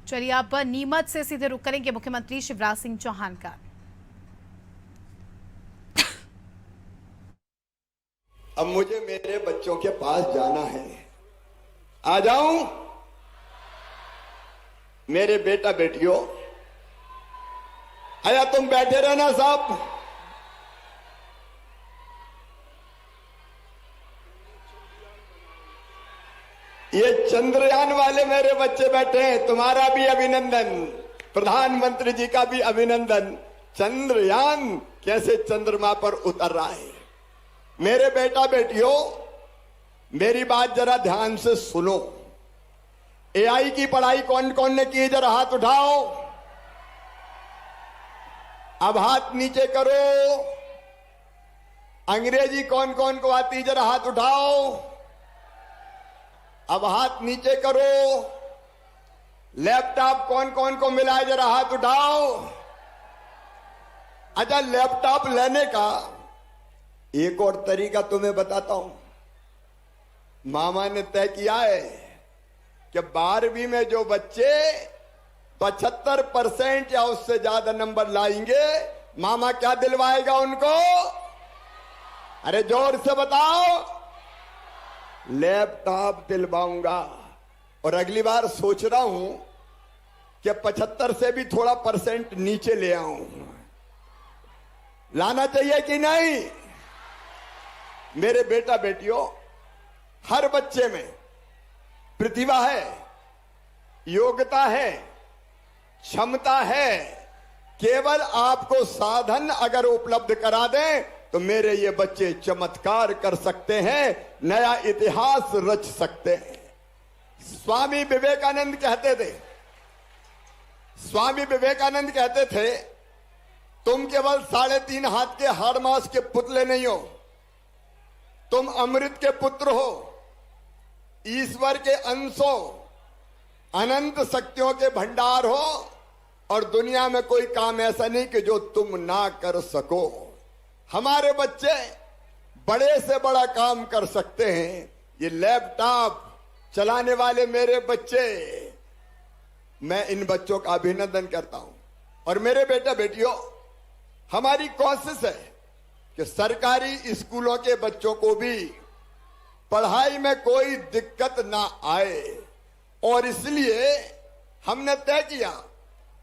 चलिए अब नीमच से सीधे रुख करेंगे मुख्यमंत्री शिवराज सिंह चौहान का। अब मुझे मेरे बच्चों के पास जाना है। आ जाऊं? मेरे बेटा बेटियों, आया तुम बैठे रहना साहब। ये चंद्रयान वाले मेरे बच्चे बैठे हैं, तुम्हारा भी अभिनंदन, प्रधानमंत्री जी का भी अभिनंदन। चंद्रयान कैसे चंद्रमा पर उतर रहा है। मेरे बेटा बेटियों, मेरी बात जरा ध्यान से सुनो। एआई की पढ़ाई कौन कौन ने की, जरा हाथ उठाओ। अब हाथ नीचे करो। अंग्रेजी कौन कौन को आती, जरा हाथ उठाओ। अब हाथ नीचे करो। लैपटॉप कौन कौन को मिला है, जरा हाथ उठाओ। अच्छा, लैपटॉप लेने का एक और तरीका तुम्हें बताता हूं। मामा ने तय किया है कि 12वीं में जो बच्चे 75% या उससे ज्यादा नंबर लाएंगे, मामा क्या दिलवाएगा उनको? अरे जोर से बताओ। लैपटॉप दिलवाऊंगा। और अगली बार सोच रहा हूं कि 75 से भी थोड़ा परसेंट नीचे ले आऊं। लाना चाहिए कि नहीं? मेरे बेटा बेटियों, हर बच्चे में प्रतिभा है, योग्यता है, क्षमता है। केवल आपको साधन अगर उपलब्ध करा दें तो मेरे ये बच्चे चमत्कार कर सकते हैं, नया इतिहास रच सकते हैं। स्वामी विवेकानंद कहते थे, तुम केवल 3.5 हाथ के हाड़ मास के पुतले नहीं हो, तुम अमृत के पुत्र हो, ईश्वर के अंश हो, अनंत शक्तियों के भंडार हो, और दुनिया में कोई काम ऐसा नहीं कि जो तुम ना कर सको। हमारे बच्चे बड़े से बड़ा काम कर सकते हैं। ये लैपटॉप चलाने वाले मेरे बच्चे, मैं इन बच्चों का अभिनंदन करता हूं। और मेरे बेटा बेटियों, हमारी कोशिश है कि सरकारी स्कूलों के बच्चों को भी पढ़ाई में कोई दिक्कत ना आए। और इसलिए हमने तय किया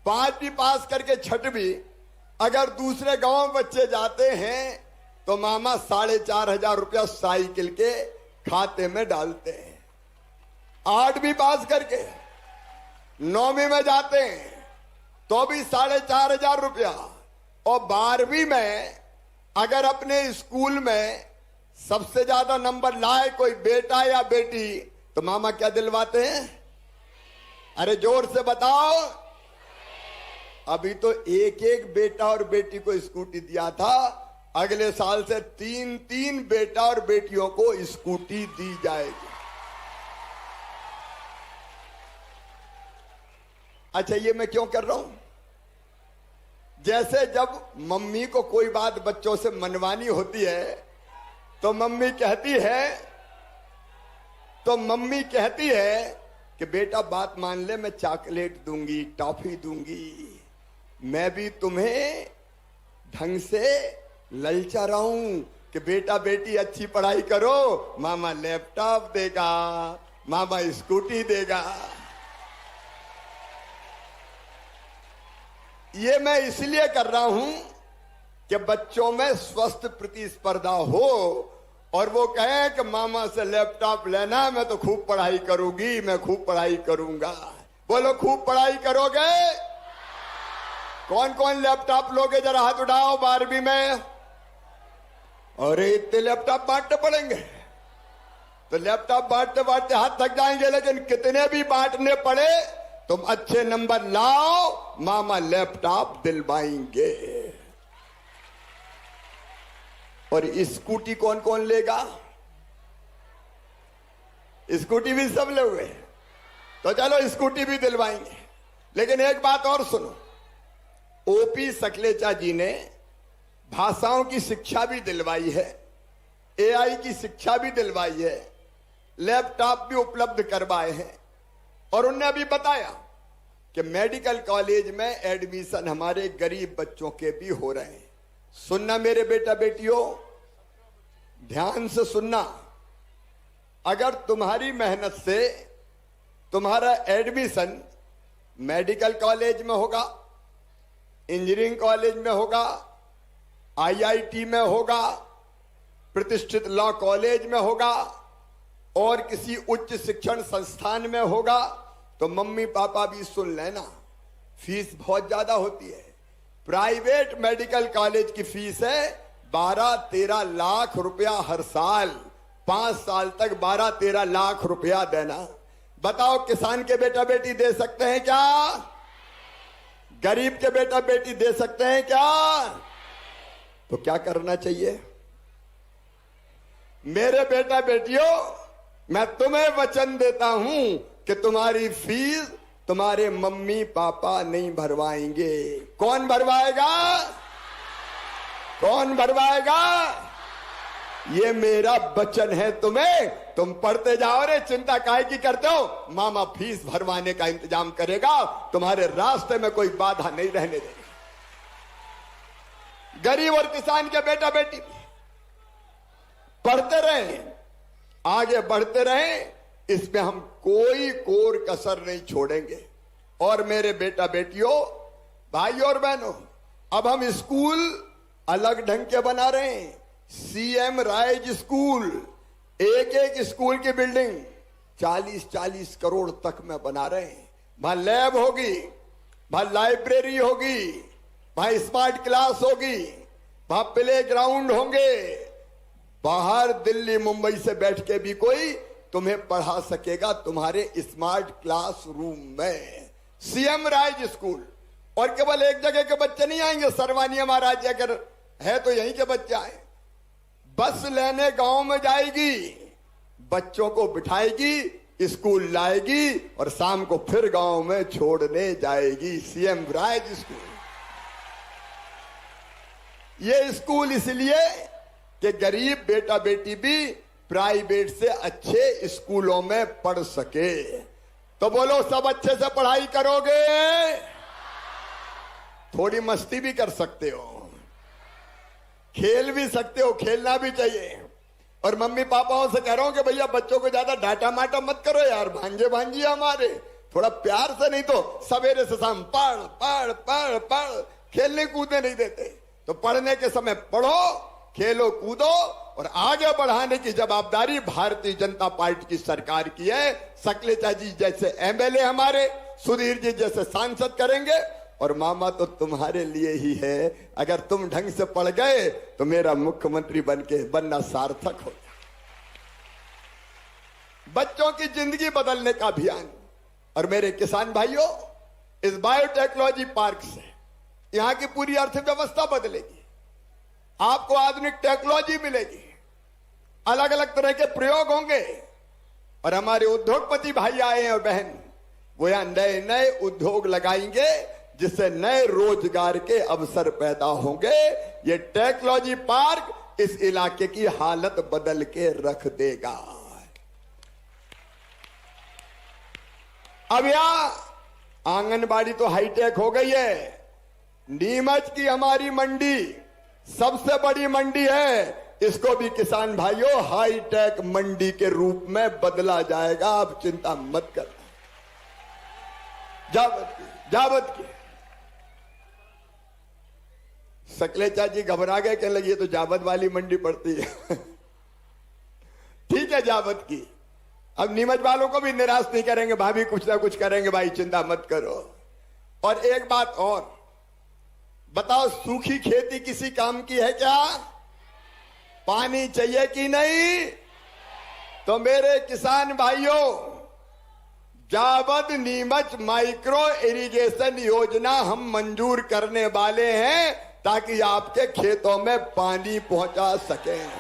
5वीं पास करके 6वीं अगर दूसरे गांव में बच्चे जाते हैं तो मामा 4,500 रुपया साइकिल के खाते में डालते हैं। 8वीं पास करके 9वीं में जाते हैं तो भी 4,500 रुपया। और 12वीं में अगर अपने स्कूल में सबसे ज्यादा नंबर लाए कोई बेटा या बेटी तो मामा क्या दिलवाते हैं? अरे जोर से बताओ। अभी तो एक एक बेटा और बेटी को स्कूटी दिया था, अगले साल से 3-3 बेटा और बेटियों को स्कूटी दी जाएगी। अच्छा, ये मैं क्यों कर रहा हूं? जैसे जब मम्मी को कोई बात बच्चों से मनवानी होती है तो मम्मी कहती है कि बेटा बात मान ले, मैं चॉकलेट दूंगी, टॉफी दूंगी। मैं भी तुम्हें ढंग से ललचा रहा हूं कि बेटा बेटी अच्छी पढ़ाई करो, मामा लैपटॉप देगा, मामा स्कूटी देगा। ये मैं इसलिए कर रहा हूं कि बच्चों में स्वस्थ प्रतिस्पर्धा हो और वो कहें कि मामा से लैपटॉप लेना, मैं तो खूब पढ़ाई करूंगी, मैं खूब पढ़ाई करूंगा। बोलो, खूब पढ़ाई करोगे? कौन कौन लैपटॉप लोगे, जरा हाथ उठाओ 12वीं में। अरे इतने लैपटॉप बांटने पड़ेंगे तो लैपटॉप बांटते बांटते हाथ थक जाएंगे, लेकिन कितने भी बांटने पड़े तुम अच्छे नंबर लाओ, मामा लैपटॉप दिलवाएंगे। और स्कूटी कौन कौन लेगा? स्कूटी भी सब लोगे तो चलो स्कूटी भी दिलवाएंगे। लेकिन एक बात और सुनो, ओपी सकलेचा जी ने भाषाओं की शिक्षा भी दिलवाई है, एआई की शिक्षा भी दिलवाई है, लैपटॉप भी उपलब्ध करवाए हैं। और उनने अभी बताया कि मेडिकल कॉलेज में एडमिशन हमारे गरीब बच्चों के भी हो रहे हैं। सुनना मेरे बेटा बेटियों, ध्यान से सुनना। अगर तुम्हारी मेहनत से तुम्हारा एडमिशन मेडिकल कॉलेज में होगा, इंजीनियरिंग कॉलेज में होगा, आईआईटी में होगा, प्रतिष्ठित लॉ कॉलेज में होगा और किसी उच्च शिक्षण संस्थान में होगा, तो मम्मी पापा भी सुन लेना, फीस बहुत ज्यादा होती है। प्राइवेट मेडिकल कॉलेज की फीस है 12-13 लाख रुपया हर साल, 5 साल तक 12-13 लाख रुपया देना। बताओ, किसान के बेटा बेटी दे सकते हैं क्या? गरीब के बेटा बेटी दे सकते हैं क्या? तो क्या करना चाहिए? मेरे बेटा बेटियों, मैं तुम्हें वचन देता हूं कि तुम्हारी फीस तुम्हारे मम्मी पापा नहीं भरवाएंगे। कौन भरवाएगा? कौन भरवाएगा? ये मेरा वचन है तुम्हें। तुम पढ़ते जाओ रे, चिंता काहे की करते हो? मामा फीस भरवाने का इंतजाम करेगा, तुम्हारे रास्ते में कोई बाधा नहीं रहने देगा। गरीब और किसान के बेटा बेटी पढ़ते रहे, आगे बढ़ते रहे, इसमें हम कोई कोर कसर नहीं छोड़ेंगे। और मेरे बेटा बेटियों, भाइयों और बहनों, अब हम स्कूल अलग ढंग के बना रहे हैं। सीएम राइज स्कूल, एक एक स्कूल की बिल्डिंग 40-40 करोड़ तक में बना रहे हैं। वहां लैब होगी, वहां लाइब्रेरी होगी, वहां स्मार्ट क्लास होगी, वहां प्ले ग्राउंड होंगे। बाहर दिल्ली मुंबई से बैठ के भी कोई तुम्हें पढ़ा सकेगा तुम्हारे स्मार्ट क्लास रूम में। CM rise school. और केवल एक जगह के बच्चे नहीं आएंगे, सर्वानिया महाराज अगर है तो यहीं के बच्चे आए। बस लेने गांव में जाएगी, बच्चों को बिठाएगी, स्कूल लाएगी और शाम को फिर गांव में छोड़ने जाएगी। CM rise school. ये स्कूल इसलिए कि गरीब बेटा बेटी भी प्राइवेट से अच्छे स्कूलों में पढ़ सके। तो बोलो, सब अच्छे से पढ़ाई करोगे? थोड़ी मस्ती भी कर सकते हो, खेल भी सकते हो, खेलना भी चाहिए। और मम्मी पापाओं से कह रहा हूं कि भैया बच्चों को ज्यादा डांटा माटा मत करो यार, भांजे भांजी हमारे, थोड़ा प्यार से, नहीं तो सवेरे से शाम पढ़ पढ़ पढ़ पढ़, खेलने कूदने नहीं देते। तो पढ़ने के समय पढ़ो, खेलो कूदो और आगे बढ़ाने की जवाबदारी भारतीय जनता पार्टी की सरकार की है। सकलेचा जी जैसे एमएलए हमारे, सुधीर जी जैसे सांसद करेंगे, और मामा तो तुम्हारे लिए ही है। अगर तुम ढंग से पढ़ गए तो मेरा मुख्यमंत्री बनना सार्थक हो गया। बच्चों की जिंदगी बदलने का अभियान। और मेरे किसान भाइयों, इस बायोटेक्नोलॉजी पार्क से यहां की पूरी अर्थव्यवस्था बदलेगी। आपको आधुनिक टेक्नोलॉजी मिलेगी, अलग अलग तरह के प्रयोग होंगे। और हमारे उद्योगपति भाई आए हैं और बहन, वो यहां नए नए उद्योग लगाएंगे, जिससे नए रोजगार के अवसर पैदा होंगे। ये टेक्नोलॉजी पार्क इस इलाके की हालत बदल के रख देगा। अब यहां आंगनबाड़ी तो हाईटेक हो गई है। नीमच की हमारी मंडी सबसे बड़ी मंडी है, इसको भी किसान भाइयों हाईटेक मंडी के रूप में बदला जाएगा। आप चिंता मत करना। जावत की सकलेचा जी घबरा गए, कहने लगे ये तो जावत वाली मंडी पड़ती है। ठीक है, जावत की। अब नीमच वालों को भी निराश नहीं करेंगे, भाभी कुछ ना कुछ करेंगे, भाई चिंता मत करो। और एक बात और बताओ, सूखी खेती किसी काम की है क्या? पानी चाहिए कि नहीं? तो मेरे किसान भाइयों, जावद नीमच माइक्रो इरिगेशन योजना हम मंजूर करने वाले हैं, ताकि आपके खेतों में पानी पहुंचा सकें।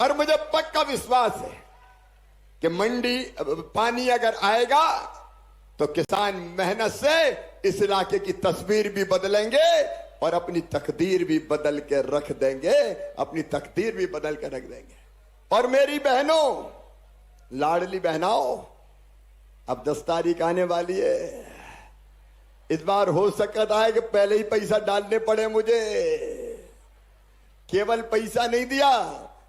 और मुझे पक्का विश्वास है कि मंडी पानी अगर आएगा तो किसान मेहनत से इस इलाके की तस्वीर भी बदलेंगे और अपनी तकदीर भी बदल के रख देंगे, अपनी तकदीर भी बदल के रख देंगे। और मेरी बहनों, लाडली बहनाओं, अब 10 तारीख आने वाली है। इस बार हो सकता है कि पहले ही पैसा डालने पड़े मुझे। केवल पैसा नहीं दिया,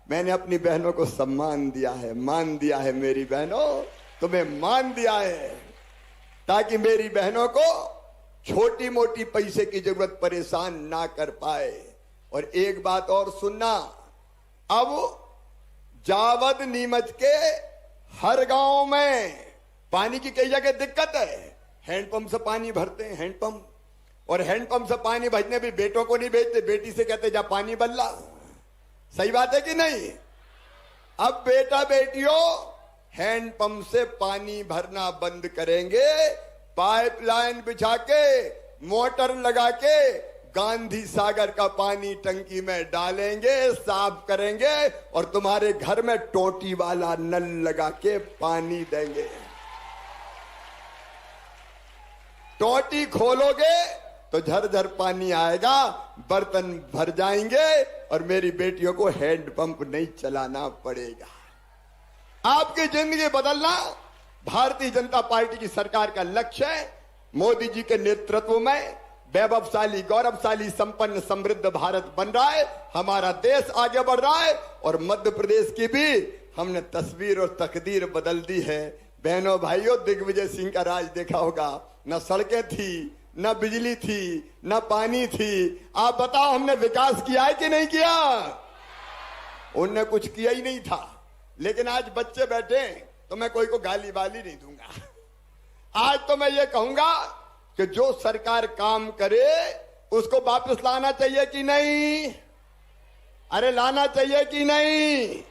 मैंने अपनी बहनों को सम्मान दिया है, मान दिया है। मेरी बहनों, तुम्हें मान दिया है ताकि मेरी बहनों को छोटी मोटी पैसे की जरूरत परेशान ना कर पाए। और एक बात और सुनना, अब जावद नीमच के हर गांव में पानी की कई जगह दिक्कत है। हैंडपंप से पानी भरते हैं, हैंडपंप, और हैंडपंप से पानी भरने भी बेटों को नहीं भेजते, बेटी से कहते जा पानी बल्ला। सही बात है कि नहीं? अब बेटा बेटियों हैंडपंप से पानी भरना बंद करेंगे, पाइपलाइन बिछा के, मोटर लगा के गांधी सागर का पानी टंकी में डालेंगे, साफ करेंगे और तुम्हारे घर में टोटी वाला नल लगा के पानी देंगे। टोटी खोलोगे तो झरझर पानी आएगा, बर्तन भर जाएंगे और मेरी बेटियों को हैंडपंप नहीं चलाना पड़ेगा। आपकी जिंदगी बदलना भारतीय जनता पार्टी की सरकार का लक्ष्य है। मोदी जी के नेतृत्व में वैभवशाली, गौरवशाली, संपन्न, समृद्ध भारत बन रहा है। हमारा देश आगे बढ़ रहा है और मध्य प्रदेश की भी हमने तस्वीर और तकदीर बदल दी है। बहनों भाइयों, दिग्विजय सिंह का राज देखा होगा, न सड़कें थी, न बिजली थी, न पानी थी। आप बताओ हमने विकास किया है कि नहीं किया? उनने कुछ किया ही नहीं था। लेकिन आज बच्चे बैठे तो मैं कोई को गाली वाली नहीं दूंगा। आज तो मैं ये कहूंगा कि जो सरकार काम करे उसको वापस लाना चाहिए कि नहीं? अरे लाना चाहिए कि नहीं?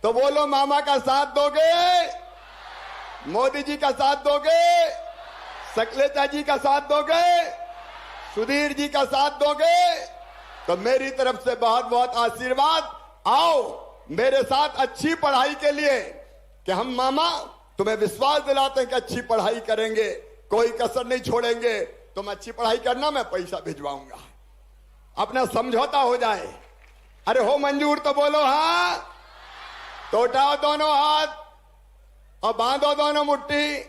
तो बोलो, मामा का साथ दोगे? मोदी जी का साथ दोगे? सकलेचा जी का साथ दोगे? सुधीर जी का साथ दोगे? तो मेरी तरफ से बहुत बहुत आशीर्वाद। आओ मेरे साथ अच्छी पढ़ाई के लिए, कि हम मामा तुम्हें विश्वास दिलाते हैं कि अच्छी पढ़ाई करेंगे, कोई कसर नहीं छोड़ेंगे। तुम अच्छी पढ़ाई करना, मैं पैसा भिजवाऊंगा, अपना समझौता हो जाए। अरे हो मंजूर तो बोलो हाँ। तो उठाओ दोनों हाथ और बांधो दोनों मुट्ठी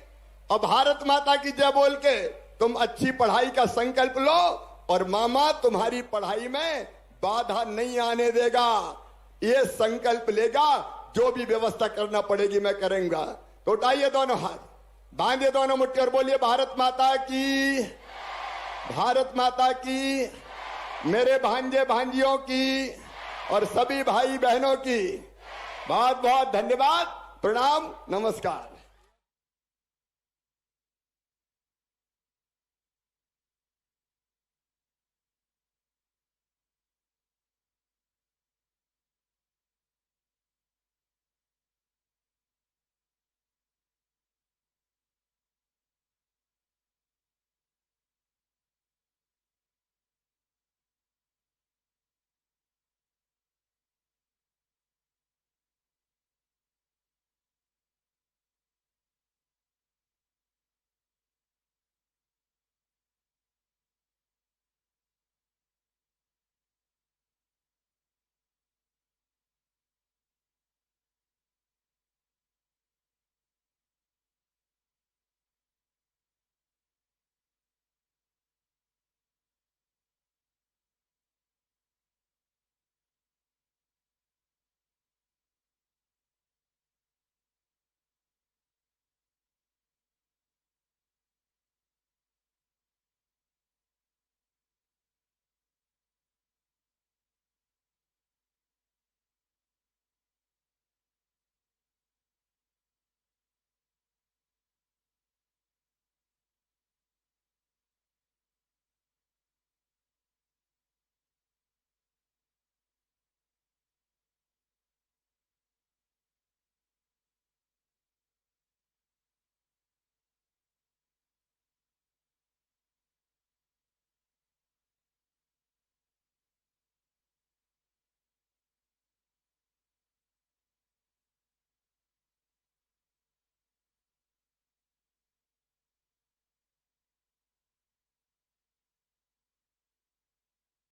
और भारत माता की जय बोल के तुम अच्छी पढ़ाई का संकल्प लो और मामा तुम्हारी पढ़ाई में बाधा नहीं आने देगा, ये संकल्प लेगा। जो भी व्यवस्था करना पड़ेगी मैं करूंगा। तो उठाइए दोनों हाथ, बांधिए दोनों मुट्ठी और बोलिए भारत माता की, भारत माता की, मेरे भांजे भांजियों की और सभी भाई बहनों की बहुत बहुत धन्यवाद, प्रणाम, नमस्कार।